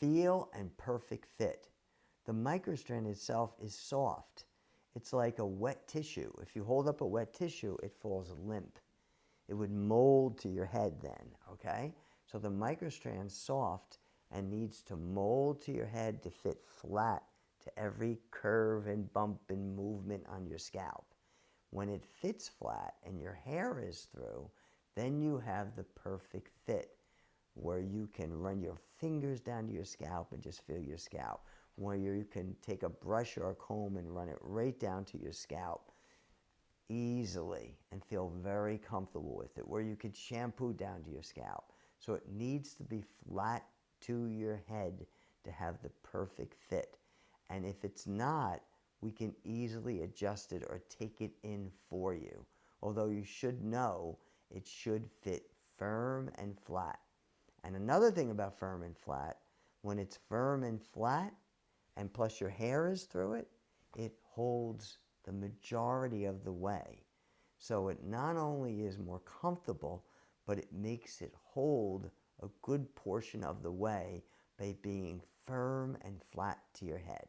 feel and perfect fit. The microstrand itself is soft. It's like a wet tissue. If you hold up a wet tissue, it falls limp. It would mold to your head then, okay? So the microstrand's soft and needs to mold to your head to fit flat to every curve and bump and movement on your scalp. When it fits flat and your hair is through, then you have the perfect fit where you can run your fingers down to your scalp and just feel your scalp, where you can take a brush or a comb and run it right down to your scalp easily and feel very comfortable with it, where you could shampoo down to your scalp. So it needs to be flat to your head to have the perfect fit. And if it's not, we can easily adjust it or take it in for you. Although you should know it should fit firm and flat. And another thing about firm and flat, when it's firm and flat, and plus your hair is through it, it holds the majority of the way. So it not only is more comfortable, but it makes it hold a good portion of the way by being firm and flat to your head.